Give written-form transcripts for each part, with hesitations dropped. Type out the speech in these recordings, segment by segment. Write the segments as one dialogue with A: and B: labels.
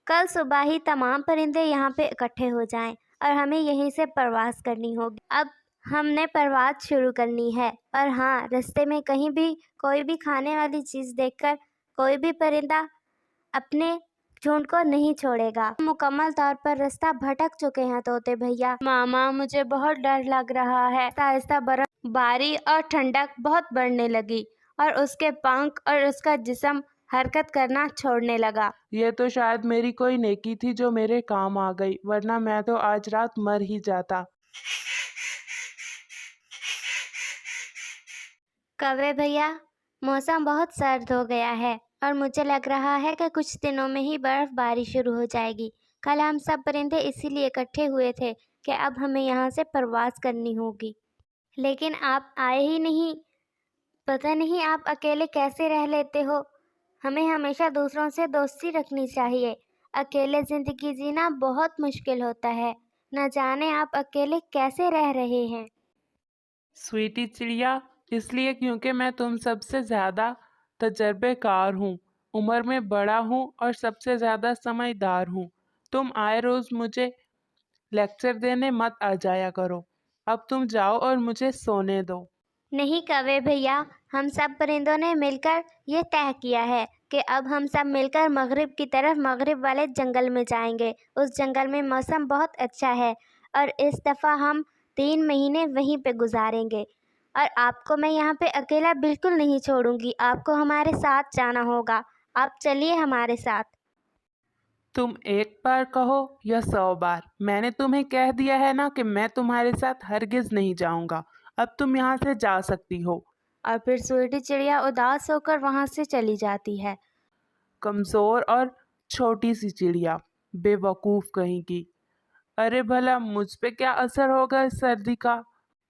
A: कल सुबह ही तमाम परिंदे यहाँ पे इकट्ठे हो जाएं और हमें यहीं से परवाज़ करनी होगी। अब हमने परवाज़ शुरू करनी है और हाँ, रास्ते में कहीं भी कोई भी खाने वाली चीज़ देखकर कोई भी परिंदा अपने झुंड को नहीं छोड़ेगा। मुकम्मल तौर पर रास्ता भटक चुके हैं तोते भैया। मामा, मुझे बहुत डर लग रहा है। आहिस्ता बर्फबारी और ठंडक बहुत बढ़ने लगी और उसके पंख और उसका जिस्म हरकत करना छोड़ने लगा।
B: ये तो शायद मेरी कोई नेकी थी जो मेरे काम आ गई, वरना मैं तो आज रात मर ही जाता।
A: कौवे भैया, मौसम बहुत सर्द हो गया है और मुझे लग रहा है कि कुछ दिनों में ही बर्फबारी शुरू हो जाएगी। कल हम सब परिंदे इसीलिए इकट्ठे हुए थे कि अब हमें यहाँ से परवाज़ करनी होगी, लेकिन आप आए ही नहीं। पता नहीं आप अकेले कैसे रह लेते हो। हमें हमेशा दूसरों से दोस्ती रखनी चाहिए। अकेले ज़िंदगी जीना बहुत मुश्किल होता है। न जाने आप अकेले कैसे रह रहे हैं।
B: स्वीटी चिड़िया, इसलिए क्योंकि मैं तुम सबसे ज़्यादा तजर्बेकार हूँ, उम्र में बड़ा हूँ और सबसे ज़्यादा समझदार हूँ। तुम आए रोज़ मुझे लेक्चर देने मत आ जाया करो। अब तुम जाओ और मुझे सोने दो।
A: नहीं कौवे भैया, हम सब परिंदों ने मिलकर ये तय किया है कि अब हम सब मिलकर मगरिब की तरफ मगरिब वाले जंगल में जाएंगे। उस जंगल में मौसम बहुत अच्छा है और इस दफ़ा हम 3 महीने वहीं पे गुजारेंगे और आपको मैं यहाँ पे अकेला बिल्कुल नहीं छोड़ूंगी। आपको हमारे साथ जाना होगा। आप चलिए हमारे साथ।
B: तुम एक बार कहो या 100 बार, मैंने तुम्हें कह दिया है ना कि मैं तुम्हारे साथ हरगिज नहीं जाऊंगा। अब तुम यहाँ से जा सकती हो।
A: और फिर स्वीटी चिड़िया उदास होकर वहाँ से चली जाती है।
B: कमज़ोर और छोटी सी चिड़िया, बेवकूफ़ कहीं की। अरे भला मुझ पे क्या असर होगा इस सर्दी का?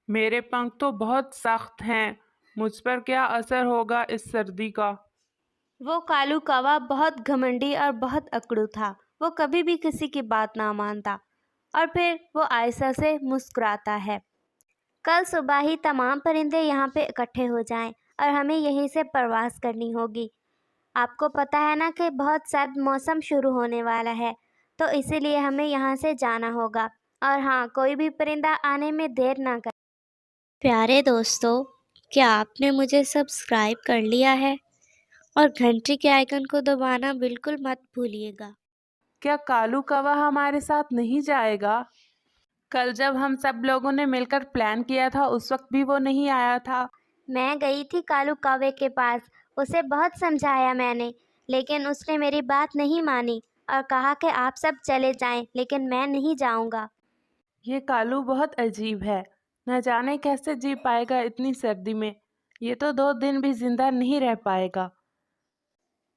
B: मेरे पंख तो बहुत सख्त हैं, मुझ पर क्या असर होगा इस सर्दी का?
A: वो कालू कौवा बहुत घमंडी और बहुत अकड़ू था। वो कभी भी किसी की बात ना मानता और फिर वो आयशा से मुस्कुराता है। कल सुबह ही तमाम परिंदे यहाँ पे इकट्ठे हो जाएं और हमें यहीं से परवाज़ करनी होगी। आपको पता है ना कि बहुत सर्द मौसम शुरू होने वाला है, तो इसीलिए हमें यहाँ से जाना होगा और हाँ, कोई भी परिंदा आने में देर ना करे। प्यारे दोस्तों, क्या आपने मुझे सब्सक्राइब कर लिया है? और घंटी के आइकन को दबाना बिल्कुल मत भूलिएगा।
B: क्या कालू कौवा हमारे साथ नहीं जाएगा? कल जब हम सब लोगों ने मिलकर प्लान किया था उस वक्त भी वो नहीं आया था।
A: मैं गई थी कालू कौवे के पास, उसे बहुत समझाया मैंने, लेकिन उसने मेरी बात नहीं मानी और कहा कि आप सब चले जाएं, लेकिन मैं नहीं जाऊंगा।
B: ये कालू बहुत अजीब है, न जाने कैसे जी पाएगा इतनी सर्दी में। ये तो 2 दिन भी जिंदा नहीं रह पाएगा।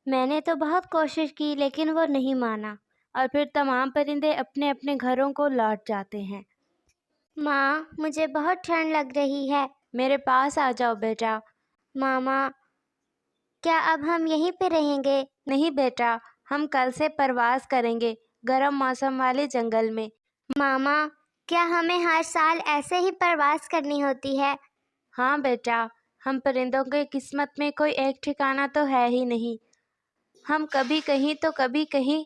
A: मैंने तो बहुत कोशिश की लेकिन वो नहीं माना और फिर तमाम परिंदे अपने अपने घरों को लौट जाते हैं। माँ, मुझे बहुत ठंड लग रही है। मेरे पास आ जाओ बेटा। मामा, क्या अब हम यहीं पे रहेंगे? नहीं बेटा, हम कल से परवाज़ करेंगे गर्म मौसम वाले जंगल में। मामा, क्या हमें हर साल ऐसे ही परवाज़ करनी होती है? हाँ बेटा, हम परिंदों के किस्मत में कोई एक ठिकाना तो है ही नहीं। हम कभी कहीं तो कभी कहीं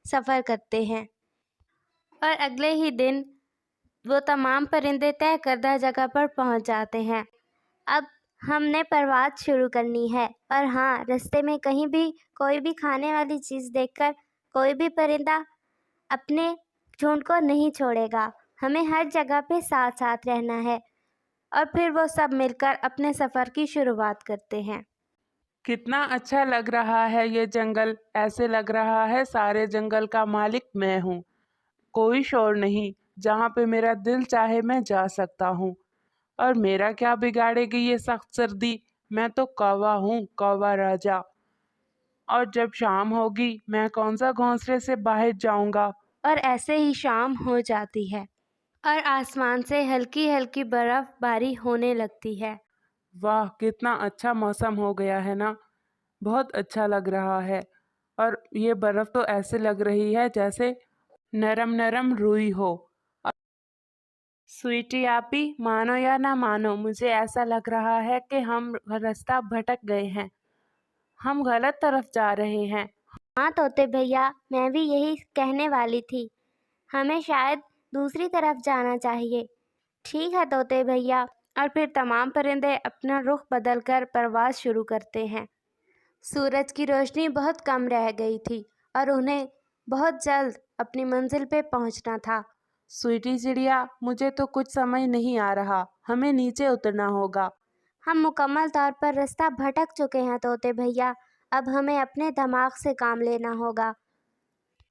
A: सफ़र करते हैं और अगले ही दिन वो तमाम परिंदे तय करदा जगह पर पहुंच जाते हैं। अब हमने परवाज़ शुरू करनी है और हाँ, रास्ते में कहीं भी कोई भी खाने वाली चीज़ देखकर कोई भी परिंदा अपने झुंड को नहीं छोड़ेगा। हमें हर जगह पे साथ साथ रहना है और फिर वो सब मिलकर अपने सफ़र की शुरुआत करते हैं।
B: कितना अच्छा लग रहा है ये जंगल, ऐसे लग रहा है सारे जंगल का मालिक मैं हूँ। कोई शोर नहीं, जहाँ पे मेरा दिल चाहे मैं जा सकता हूँ। और मेरा क्या बिगाड़ेगी ये सख्त सर्दी? मैं तो कौवा हूँ, कौवा राजा। और जब शाम होगी मैं कौन सा घोंसले से बाहर जाऊंगा?
A: और ऐसे ही शाम हो जाती है और आसमान से हल्की हल्की बर्फबारी होने लगती है।
B: वाह, कितना अच्छा मौसम हो गया है ना। बहुत अच्छा लग रहा है। और ये बर्फ तो ऐसे लग रही है जैसे नरम नरम रुई हो। स्वीटी आपी, मानो या ना मानो, मुझे ऐसा लग रहा है कि हम रास्ता भटक गए हैं। हम गलत तरफ जा रहे हैं।
A: हाँ तोते भैया, मैं भी यही कहने वाली थी, हमें शायद दूसरी तरफ जाना चाहिए। ठीक है तोते भैया। और फिर तमाम परिंदे अपना रुख बदलकर परवाज़ शुरू करते हैं। सूरज की रोशनी बहुत कम रह गई थी और उन्हें बहुत जल्द अपनी मंजिल पे पहुंचना था।
B: स्वीटी चिड़िया, मुझे तो कुछ समझ नहीं आ रहा, हमें नीचे उतरना होगा।
A: हम मुकम्मल तौर पर रास्ता भटक चुके हैं तोते भैया, अब हमें अपने दिमाग से काम लेना होगा।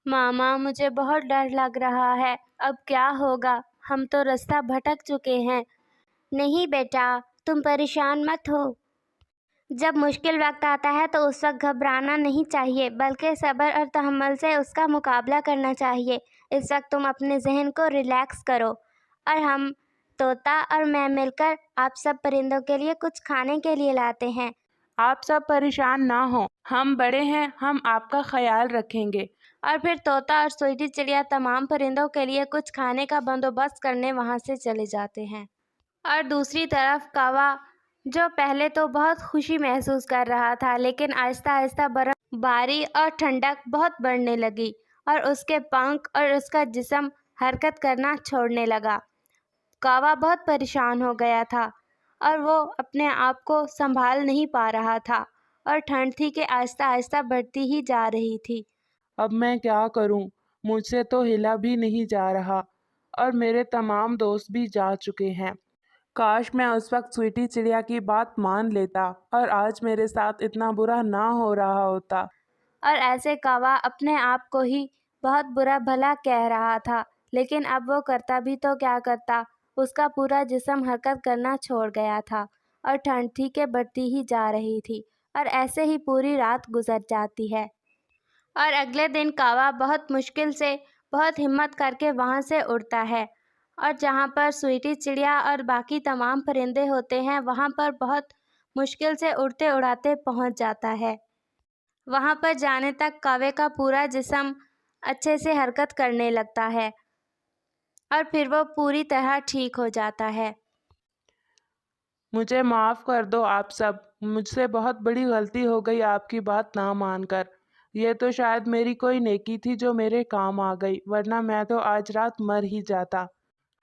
A: मामा, मुझे बहुत डर लग रहा है, अब क्या होगा? हम तो रास्ता भटक चुके हैं। नहीं बेटा, तुम परेशान मत हो। जब मुश्किल वक्त आता है तो उस वक्त घबराना नहीं चाहिए, बल्कि सब्र और तहम्मुल से उसका मुकाबला करना चाहिए। इस वक्त तुम अपने जहन को रिलैक्स करो और हम तोता और मैं मिलकर आप सब परिंदों के लिए कुछ खाने के लिए लाते हैं।
B: आप सब परेशान ना हो, हम बड़े हैं, हम आपका ख्याल रखेंगे।
A: और फिर तोता और स्वीटी चिड़िया तमाम परिंदों के लिए कुछ खाने का बंदोबस्त करने वहाँ से चले जाते हैं। और दूसरी तरफ कौवा, जो पहले तो बहुत खुशी महसूस कर रहा था, लेकिन आहिस्ता आहिस्ता बर्फबारी और ठंडक बहुत बढ़ने लगी और उसके पंख और उसका जिस्म हरकत करना छोड़ने लगा। कौवा बहुत परेशान हो गया था और वो अपने आप को संभाल नहीं पा रहा था और ठंड थी कि आहिस्ता आहिस्ता बढ़ती ही जा रही थी।
B: अब मैं क्या करूं? मुझसे तो हिला भी नहीं जा रहा और मेरे तमाम दोस्त भी जा चुके हैं। काश मैं उस वक्त स्वीटी चिड़िया की बात मान लेता और आज मेरे साथ इतना बुरा ना हो रहा होता।
A: और ऐसे कौवा अपने आप को ही बहुत बुरा भला कह रहा था, लेकिन अब वो करता भी तो क्या करता, उसका पूरा जिस्म हरकत करना छोड़ गया था और ठंड थी कि बढ़ती ही जा रही थी और ऐसे ही पूरी रात गुजर जाती है। और अगले दिन कौवा बहुत मुश्किल से, बहुत हिम्मत करके वहाँ से उड़ता है और जहाँ पर स्वीटी चिड़िया और बाकी तमाम परिंदे होते हैं वहाँ पर बहुत मुश्किल से उड़ते उड़ाते पहुँच जाता है। वहाँ पर जाने तक कौवे का पूरा जिस्म अच्छे से हरकत करने लगता है और फिर वो पूरी तरह ठीक हो जाता है।
B: मुझे माफ़ कर दो आप सब, मुझसे बहुत बड़ी गलती हो गई आपकी बात ना मानकर। ये तो शायद मेरी कोई नेकी थी जो मेरे काम आ गई, वरना मैं तो आज रात मर ही जाता।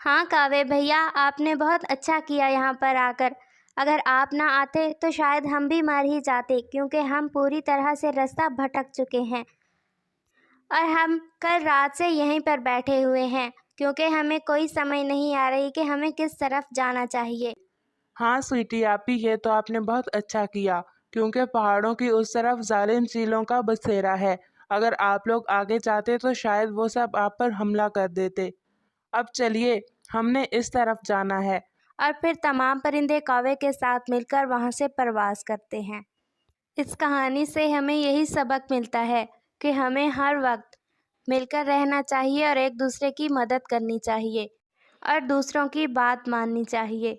A: हाँ कौवे भैया, आपने बहुत अच्छा किया यहाँ पर आकर। अगर आप ना आते तो शायद हम भी मर ही जाते, क्योंकि हम पूरी तरह से रास्ता भटक चुके हैं और हम कल रात से यहीं पर बैठे हुए हैं, क्योंकि हमें कोई समझ नहीं आ रही कि हमें किस तरफ जाना चाहिए।
B: हाँ स्वीटी आपी, ये तो आपने बहुत अच्छा किया, क्योंकि पहाड़ों की उस तरफ जालिम चीलों का बसेरा है। अगर आप लोग आगे जाते तो शायद वो सब आप पर हमला कर देते। अब चलिए, हमने इस तरफ जाना है।
A: और फिर तमाम परिंदे कौवे के साथ मिलकर वहाँ से परवास करते हैं। इस कहानी से हमें यही सबक मिलता है कि हमें हर वक्त मिलकर रहना चाहिए और एक दूसरे की मदद करनी चाहिए और दूसरों की बात माननी चाहिए।